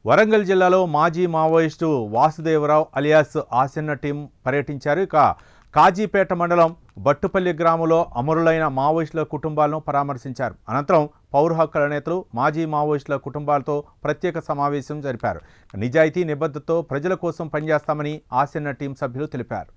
వరంగల్ జిల్లాలో మాజీ Maoist Vasudevarao alias ఆసన్న team పర్యటించారు. ఇక కాజీపేట మండలం బట్టుపల్లి గ్రామంలో అమరులైన మావోయిస్టుల కుటుంబాలను పరామర్శించారు. అనంతరం పౌర హక్కుల నేతలు మాజీ మావోయిస్టుల కుటుంబాలతో ప్రత్యేక సమావేశం జరిపారు. నిజాయితీ నిబద్ధతతో ప్రజల కోసం పనిచేస్తామని ఆసన్న టీం సభ్యులు తెలిపారు.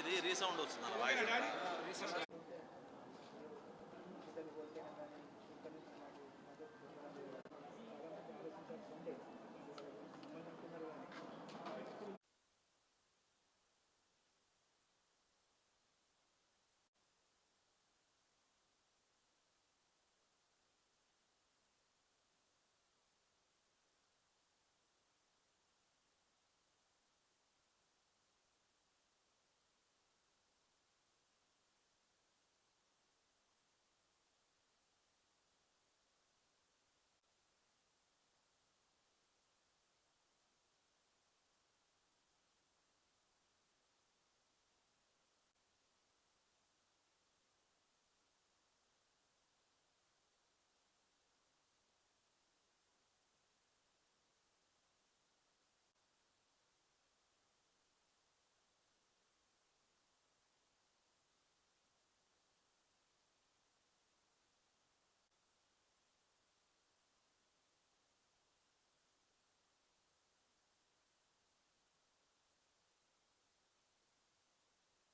ఇది రీసౌండ్ వస్తుంది వాయిస్.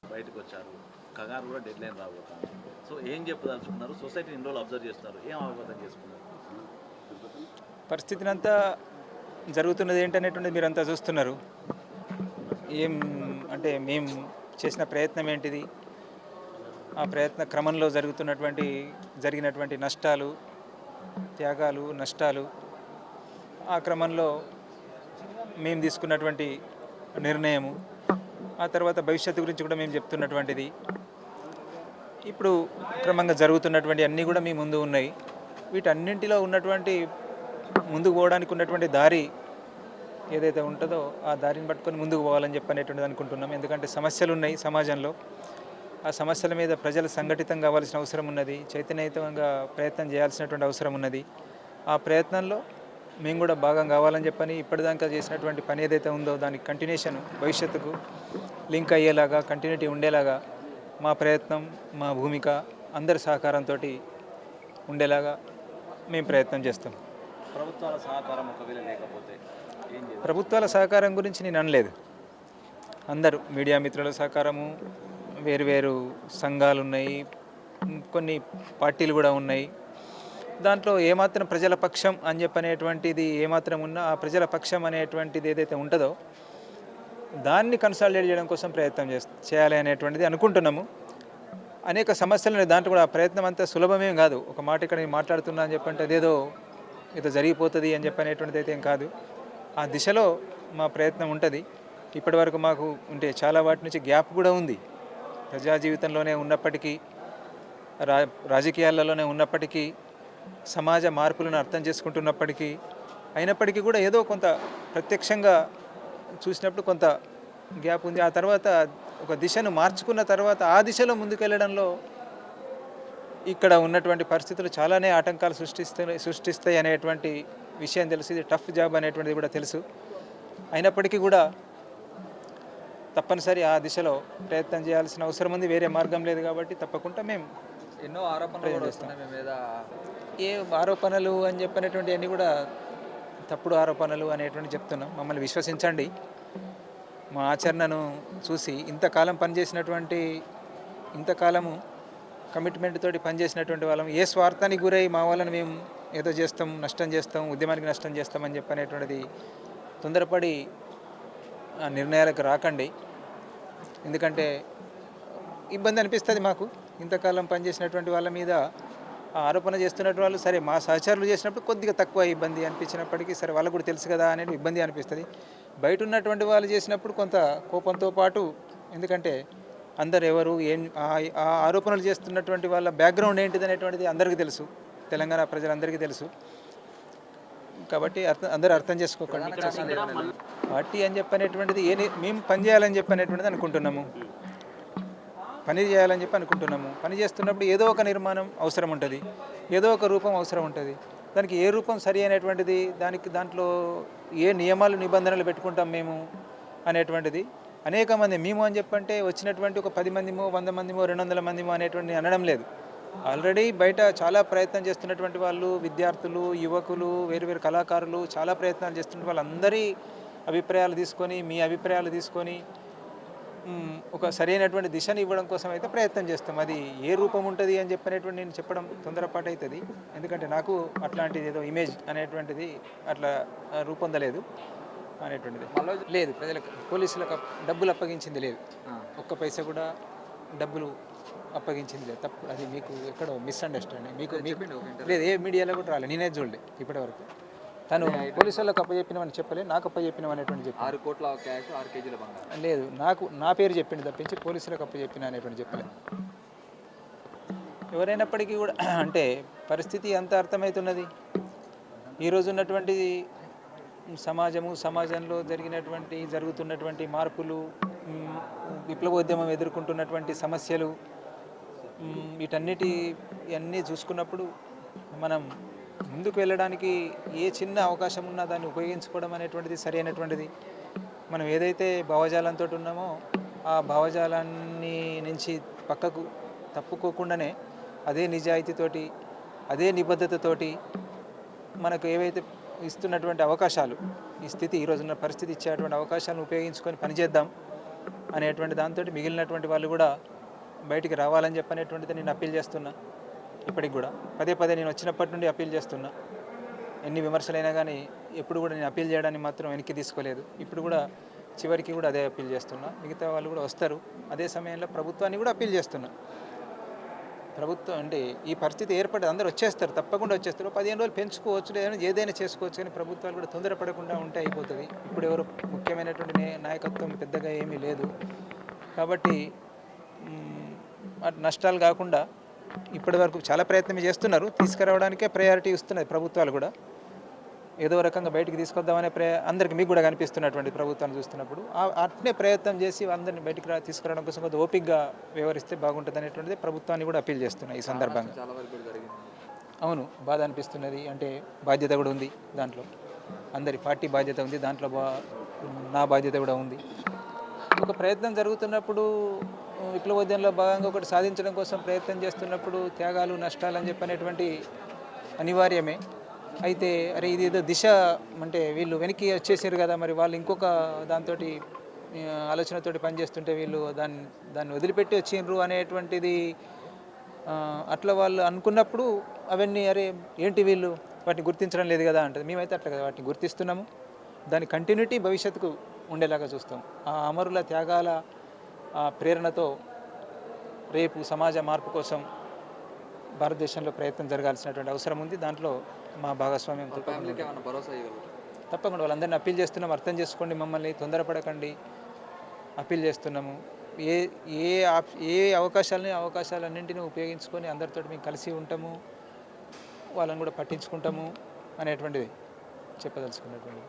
బయటకు వచ్చారు. కగారు కూడా డెడ్ లైన్ రాబోతుంది. సో ఏం చెప్పదలుచుకున్నారు? సొసైటీని ఇన్ని రోజులు అబ్జర్వ్ చేస్తున్నారు, ఏం అవగతం చేసుకున్నారు? పరిస్థితిని అంతా జరుగుతున్నది ఏంటనేటువంటిది మీరంతా చూస్తున్నారు. ఏం అంటే మేము చేసిన ప్రయత్నం ఏంటిది, ఆ ప్రయత్న క్రమంలో జరిగినటువంటి నష్టాలు, త్యాగాలు, నష్టాలు, ఆ క్రమంలో మేము తీసుకున్నటువంటి నిర్ణయము, ఆ తర్వాత భవిష్యత్తు గురించి కూడా మేము చెప్తున్నటువంటిది, ఇప్పుడు క్రమంగా జరుగుతున్నటువంటి అన్నీ కూడా మీ ముందు ఉన్నాయి. వీటన్నింటిలో ఉన్నటువంటి ముందుకు పోవడానికి ఉన్నటువంటి దారి ఏదైతే ఉంటుందో ఆ దారిని పట్టుకొని ముందుకు పోవాలని చెప్పనేటువంటిది అనుకుంటున్నాం. ఎందుకంటే సమస్యలు ఉన్నాయి సమాజంలో, ఆ సమస్యల మీద ప్రజలు సంఘటితం కావాల్సిన అవసరం ఉన్నది, చైతన్యయుతంగా ప్రయత్నం చేయాల్సినటువంటి అవసరం ఉన్నది. ఆ ప్రయత్నంలో మేము కూడా భాగం కావాలని చెప్పని ఇప్పటిదాకా చేసినటువంటి పని ఏదైతే ఉందో దానికి కంటిన్యూషన్ భవిష్యత్తుకు లింక్ అయ్యేలాగా, కంటిన్యూటీ ఉండేలాగా మా ప్రయత్నం, మా భూమిక అందరి సహకారంతో ఉండేలాగా మేము ప్రయత్నం చేస్తాం. ప్రభుత్వాల సహకారం ఒకవేళ లేకపోతే ఏం చేయాలి? ప్రభుత్వాల సహకారం గురించి నేను అనలేదు. అందరూ మీడియా మిత్రుల సహకారము, వేరు సంఘాలు ఉన్నాయి, కొన్ని పార్టీలు కూడా ఉన్నాయి. దాంట్లో ఏమాత్రం ప్రజల పక్షం అని చెప్పనేటువంటిది ఏమాత్రం ఉన్నా ఆ ప్రజల పక్షం అనేటువంటిది ఏదైతే ఉంటుందో దాన్ని కన్సాలిడేట్ చేయడం కోసం ప్రయత్నం చేయాలి అనేటువంటిది అనుకుంటున్నాము. అనేక సమస్యలు దాంట్లో కూడా ఆ ప్రయత్నం అంతా సులభమేం కాదు. ఒక మాట ఇక్కడ నేను మాట్లాడుతున్నా అని చెప్పంటే అదేదో ఏదో జరిగిపోతుంది అని చెప్పనేటువంటిది అయితే ఏం కాదు. ఆ దిశలో మా ప్రయత్నం ఉంటుంది. ఇప్పటి వరకు మాకు ఉంటే చాలా వాటి నుంచి గ్యాప్ కూడా ఉంది. ప్రజా జీవితంలోనే ఉన్నప్పటికీ రాజకీయాలలోనే ఉన్నప్పటికీ సమాజ మార్పులను అర్థం చేసుకుంటున్నప్పటికీ అయినప్పటికీ కూడా ఏదో కొంత ప్రత్యక్షంగా చూసినప్పుడు కొంత గ్యాప్ ఉంది. ఆ తర్వాత ఒక దిశను మార్చుకున్న తర్వాత ఆ దిశలో ముందుకెళ్ళడంలో ఇక్కడ ఉన్నటువంటి పరిస్థితులు చాలానే ఆటంకాలు సృష్టిస్తాయి అనేటువంటి విషయం తెలుసు. ఇది టఫ్ జాబ్ అనేటువంటిది కూడా తెలుసు. అయినప్పటికీ కూడా తప్పనిసరి ఆ దిశలో ప్రయత్నం చేయాల్సిన అవసరం ఉంది. వేరే మార్గం లేదు కాబట్టి తప్పకుండా మేము ఎన్నో ఆరోపణలు కూడా వస్తున్నాయి మీ మీద. ఏ ఆరోపణలు అని చెప్పినటువంటి అన్నీ కూడా తప్పుడు ఆరోపణలు అనేటువంటి చెప్తున్నాం. మమ్మల్ని విశ్వసించండి. మా ఆచరణను చూసి ఇంతకాలము కమిట్మెంట్ తోటి పనిచేసినటువంటి వాళ్ళం ఏ స్వార్థానికి గురై మా వాళ్ళని మేము ఏదో చేస్తాం, నష్టం చేస్తాం, ఉద్యమానికి నష్టం చేస్తామని చెప్పనేటువంటిది తొందరపడి నిర్ణయాలకు రాకండి. ఎందుకంటే ఇబ్బంది అనిపిస్తుంది మాకు. ఇంతకాలం పనిచేసినటువంటి వాళ్ళ మీద ఆరోపణ చేస్తున్నటువంటి వాళ్ళు సరే మా సహచరులు చేసినప్పుడు కొద్దిగా తక్కువ ఇబ్బంది అనిపించినప్పటికీ సరే వాళ్ళకు కూడా తెలుసు కదా అనేది ఇబ్బంది అనిపిస్తుంది. బయట ఉన్నటువంటి వాళ్ళు చేసినప్పుడు కొంత కోపంతో పాటు, ఎందుకంటే అందరు ఎవరు ఏం ఆ ఆరోపణలు చేస్తున్నటువంటి వాళ్ళ బ్యాక్గ్రౌండ్ ఏంటిది అనేటువంటిది అందరికీ తెలుసు, తెలంగాణ ప్రజలందరికీ తెలుసు. కాబట్టి అందరూ అర్థం చేసుకోకండి. పార్టీ అని చెప్పనేటువంటిది మేము పని చేయాలని చెప్పనేటువంటిది అనుకుంటున్నాము. పని చేయాలని చెప్పి అనుకుంటున్నాము. పని చేస్తున్నప్పుడు ఏదో ఒక నిర్మాణం అవసరం ఉంటుంది, ఏదో ఒక రూపం అవసరం ఉంటుంది. దానికి ఏ రూపం సరి అనేటువంటిది, దాంట్లో ఏ నియమాలు నిబంధనలు పెట్టుకుంటాం మేము అనేటువంటిది అనేక మంది మేము అని చెప్పంటే వచ్చినటువంటి ఒక 10 మందిమో 100 మందిమో 200 మందిమో అనేటువంటి అనడం లేదు. ఆల్రెడీ బయట చాలా ప్రయత్నం చేస్తున్నటువంటి వాళ్ళు, విద్యార్థులు, యువకులు, వేరు కళాకారులు చాలా ప్రయత్నాలు చేస్తున్న వాళ్ళందరి అభిప్రాయాలు తీసుకొని, మీ అభిప్రాయాలు తీసుకొని ఒక సరైనటువంటి దిశను ఇవ్వడం కోసం అయితే ప్రయత్నం చేస్తాం. అది ఏ రూపం ఉంటుంది అని చెప్పనేటువంటి నేను చెప్పడం తొందరపాటు అవుతుంది. ఎందుకంటే నాకు అట్లాంటిది ఏదో ఇమేజ్ అనేటువంటిది అట్లా రూపొందలేదు అనేటువంటిది లేదు. ప్రజలకు పోలీసులకు డబ్బులు అప్పగించింది లేదు. ఒక్క పైసా కూడా డబ్బులు అప్పగించింది లేదు. తప్పు. అది మీకు ఎక్కడో మిస్అండర్స్టాండింగ్. మీకు లేదు, ఏ మీడియాలో కూడా రాలేదు, నేనే చూడలే ఇప్పటివరకు. తను పోలీసు వాళ్ళకి అప్పచెప్పినవని చెప్పలేదు, నాకు అప్పచెప్పినవనేటువంటి చెప్పి 6 కోట్ల క్యాష్ 6 కేజీల బంగారం లేదు, నా పేరు చెప్పింది తప్పించి పోలీసులకు అప్పచెప్పిన అనేటువంటి చెప్పలేదు. ఎవరైనప్పటికీ కూడా అంటే పరిస్థితి అంత అర్థమవుతున్నది. ఈరోజు ఉన్నటువంటి సమాజంలో జరుగుతున్నటువంటి మార్పులు, విప్లవోద్యమం ఎదుర్కొంటున్నటువంటి సమస్యలు, వీటన్నిటివన్నీ చూసుకున్నప్పుడు మనం ముందుకు వెళ్ళడానికి ఏ చిన్న అవకాశం ఉన్నా దాన్ని ఉపయోగించుకోవడం అనేటువంటిది సరైనటువంటిది. మనం ఏదైతే భావజాలంతో ఉన్నామో ఆ భావజాలాన్ని నుంచి పక్కకు తప్పుకోకుండానే అదే నిజాయితీతోటి, అదే నిబద్ధతతోటి మనకు ఏవైతే ఇస్తున్నటువంటి అవకాశాలు, ఈ స్థితి ఈరోజున్న పరిస్థితి ఇచ్చేటువంటి అవకాశాలను ఉపయోగించుకొని పనిచేద్దాం అనేటువంటి దాంతో మిగిలినటువంటి వాళ్ళు కూడా బయటికి రావాలని చెప్పనేటువంటిది నేను అప్పీల్ చేస్తున్నా. ఇప్పటికి కూడా పదే నేను వచ్చినప్పటి నుండి అప్పీల్ చేస్తున్నా. ఎన్ని విమర్శలైనా కానీ ఎప్పుడు కూడా నేను అప్పీల్ చేయడాన్ని మాత్రం వెనక్కి తీసుకోలేదు. ఇప్పుడు కూడా చివరికి కూడా అదే అప్పీల్ చేస్తున్నా. మిగతా వాళ్ళు కూడా వస్తారు. అదే సమయంలో ప్రభుత్వాన్ని కూడా అప్పీల్ చేస్తున్నా. ప్రభుత్వం అంటే ఈ పరిస్థితి ఏర్పడి అందరూ వచ్చేస్తారు, తప్పకుండా వచ్చేస్తారు. 15 రోజులు పెంచుకోవచ్చు, లేదంటే ఏదైనా చేసుకోవచ్చు, కానీ ప్రభుత్వాలు కూడా తొందరపడకుండా ఉంటే అయిపోతుంది. ఇప్పుడు ఎవరు ముఖ్యమైనటువంటి నాయకత్వం పెద్దగా ఏమీ లేదు కాబట్టి నష్టాలు కాకుండా ఇప్పటి వరకు చాలా ప్రయత్నం చేస్తున్నారు. తీసుకురావడానికే ప్రయారిటీ ఇస్తున్నది ప్రభుత్వాలు కూడా. ఏదో రకంగా బయటికి తీసుకొద్దామనే అందరికీ మీకు కూడా కనిపిస్తున్నటువంటి ప్రభుత్వాన్ని చూస్తున్నప్పుడు అట్నే ప్రయత్నం చేసి అందరిని బయటికి తీసుకురావడం కోసం కొంచెం ఓపికగా వ్యవహరిస్తే బాగుంటుంది అనేటువంటిది ప్రభుత్వాన్ని కూడా అప్పీల్ చేస్తున్నాయి ఈ సందర్భంగా. చాలా వరకు జరిగింది. అవును, బాధ అనిపిస్తున్నది. అంటే బాధ్యత కూడా ఉంది దాంట్లో, అందరి పార్టీ బాధ్యత ఉంది దాంట్లో, నా బాధ్యత కూడా ఉంది. ఒక ప్రయత్నం జరుగుతున్నప్పుడు విప్లవోద్యమంలో భాగంగా ఒకటి సాధించడం కోసం ప్రయత్నం చేస్తున్నప్పుడు త్యాగాలు, నష్టాలు అని చెప్పనేటువంటి అనివార్యమే. అయితే అరే ఇది ఏదో దిశ అంటే వీళ్ళు వెనక్కి వచ్చేసారు కదా, మరి వాళ్ళు ఇంకొక దాంతో ఆలోచనతోటి పనిచేస్తుంటే వీళ్ళు దాన్ని వదిలిపెట్టి వచ్చిండ్రు అనేటువంటిది అట్లా వాళ్ళు అనుకున్నప్పుడు అవన్నీ అరే ఏంటి వీళ్ళు వాటిని గుర్తించడం లేదు కదా అంటది. మేమైతే అట్లా కదా వాటిని గుర్తిస్తున్నాము. దాని కంటిన్యూటీ భవిష్యత్తుకు ఉండేలాగా చూస్తాం. ఆ అమరుల త్యాగాల ప్రేరణతో రేపు సమాజ మార్పు కోసం భారతదేశంలో ప్రయత్నం జరగాల్సినటువంటి అవసరం ఉంది. దాంట్లో మా భాగస్వామ్యం ఫ్యామిలీకి ఏమైనా భరోసా ఇవ్వగలరు? తప్పకుండా వాళ్ళందరినీ అప్పీల్ చేస్తున్నాం. అర్థం చేసుకోండి, మమ్మల్ని తొందరపడకండి, అప్పీల్ చేస్తున్నాము. ఏ ఏ ఏ అవకాశాలన్నింటినీ ఉపయోగించుకొని అందరితో మేము కలిసి ఉంటాము, వాళ్ళని కూడా పట్టించుకుంటాము అనేటువంటిది చెప్పదలుచుకున్నటువంటి.